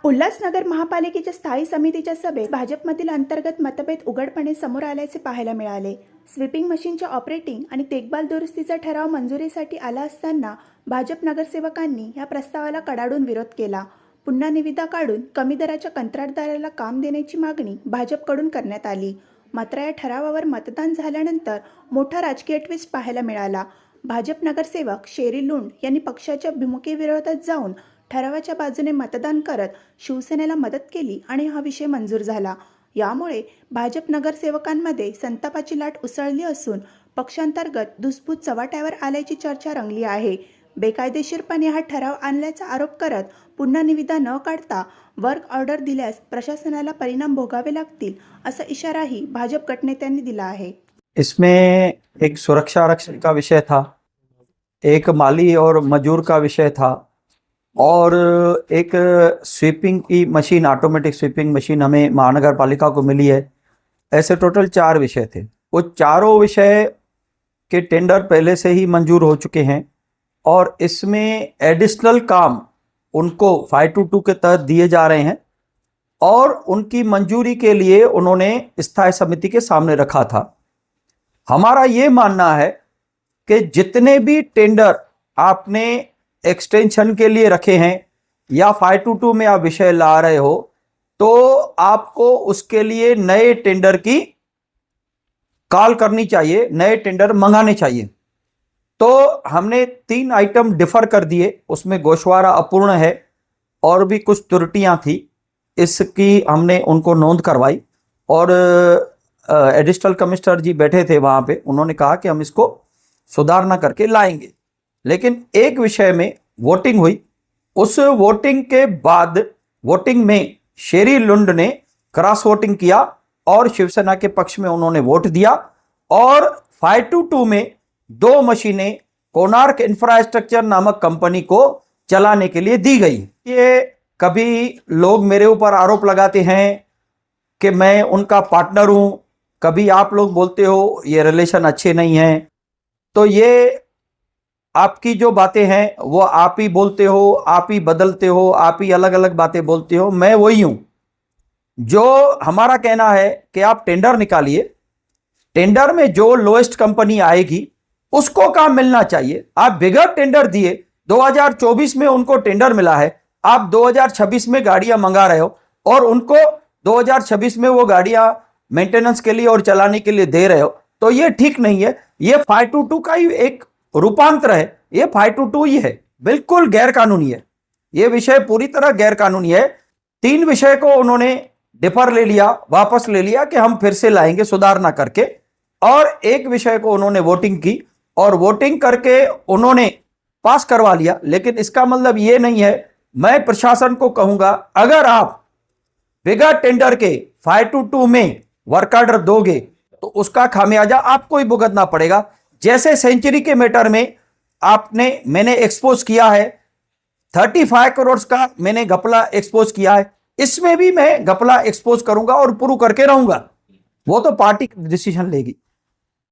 उल्हासनगर महापालिकेच्या स्थायी समितीच्या सभेत भाजपमधील अंतर्गत मतभेद उघडपणे समोर आल्याचे पाहायला मिळाले. स्वीपिंग मशीनच्या ऑपरेटिंग आणि देखभाल दुरुस्तीचा ठराव मंजुरीसाठी आला असताना भाजप नगरसेवकांनी या प्रस्तावाला कडाडून विरोध केला. पुन्हा निविदा काढून कमी दराच्या कंत्राटदाराला काम देण्याची मागणी भाजपकडून करण्यात आली. मात्र या ठरावावर मतदान झाल्यानंतर मोठा राजकीय ट्विस्ट पाहायला मिळाला. भाजप नगरसेवक शेरी लुंड यांनी पक्षाच्या भूमिकेविरोधात जाऊन ठरावाच्या बाजूने मतदान करत शिवसेनेला मदत केली आणि हा विषय मंजूर झाला. यामुळे भाजप नगरसेवकांमध्ये संतापाची लाट उसळली असून पक्षांतर्गत धुसफूस चव्हाट्यावर आल्याची चर्चा रंगली आहे. बेकायदेशीरपणे हा ठराव आणल्याचा आरोप करत पुन्हा निविदा न काढता वर्क ऑर्डर दिल्यास प्रशासनाला परिणाम भोगावे लागतील असा इशाराही भाजप गटनेत्यांनी दिला आहे. इसमें एक सुरक्षा आरक्षण का विषय था, एक माली और मजूर का विषय था और एक स्वीपिंग की मशीन, ऑटोमेटिक स्वीपिंग मशीन हमें महानगर पालिका को मिली है. ऐसे टोटल 4 विषय थे. वो चारों विषय के टेंडर पहले से ही मंजूर हो चुके हैं और इसमें एडिशनल काम उनको 522 के तहत दिए जा रहे हैं और उनकी मंजूरी के लिए उन्होंने स्थायी समिति के सामने रखा था. हमारा ये मानना है कि जितने भी टेंडर आपने एक्सटेंशन के लिए रखे हैं या 522 में आप विषय ला रहे हो तो आपको उसके लिए नए टेंडर की कॉल करनी चाहिए, नए टेंडर मंगाने चाहिए. तो हमने 3 आइटम डिफर कर दिए. उसमें गोशवारा अपूर्ण है और भी कुछ त्रुटियां थी, इसकी हमने उनको नोंद करवाई और एडिशनल कमिश्नर जी बैठे थे वहाँ पे. उन्होंने कहा कि हम इसको सुधारना करके लाएंगे. लेकिन एक विषय में वोटिंग हुई. उस वोटिंग के बाद वोटिंग में शेरी लुंड ने क्रॉस वोटिंग किया और शिवसेना के पक्ष में उन्होंने वोट दिया और 522 में 2 मशीनें कोणार्क इंफ्रास्ट्रक्चर नामक कंपनी को चलाने के लिए दी गई. ये कभी लोग मेरे ऊपर आरोप लगाते हैं कि मैं उनका पार्टनर हूं, कभी आप लोग बोलते हो ये रिलेशन अच्छे नहीं हैं. तो ये आपकी जो बातें हैं वो आप ही बोलते हो, आप ही बदलते हो, आप ही अलग अलग बातें बोलते हो. मैं वही हूं. जो हमारा कहना है कि आप टेंडर निकालिए, टेंडर में जो लोएस्ट कंपनी आएगी उसको काम मिलना चाहिए. आप बिगर टेंडर दिए 2024 में उनको टेंडर मिला है, आप 2026 में गाड़ियां मंगा रहे हो और उनको 2026 में वो गाड़ियां मेंटेनेंस के लिए और चलाने के लिए दे रहे हो, तो ये ठीक नहीं है. ये 522 का ही एक रूपांतर है. ये 522 ही है, बिल्कुल गैर कानूनी है. ये विषय पूरी तरह गैर कानूनी है. 3 विषय को उन्होंने डिफर ले लिया, वापस ले लिया कि हम फिर से लाएंगे सुधारना करके, और एक विषय को उन्होंने वोटिंग की और वोटिंग करके उन्होंने पास करवा लिया. लेकिन इसका मतलब ये नहीं है, मैं प्रशासन को कहूंगा अगर आप बिगर टेंडर के 522 में वर्क ऑर्डर दोगे तो उसका खामियाजा आपको ही भुगतना पड़ेगा. जैसे सेंचुरी के मैटर में मैंने एक्सपोज किया है, 35 करोड़ का मैंने घपला एक्सपोज किया है, इसमें भी मैं घपला एक्सपोज करूंगा और प्रूव करके रहूंगा. वो तो पार्टी डिसीजन लेगी.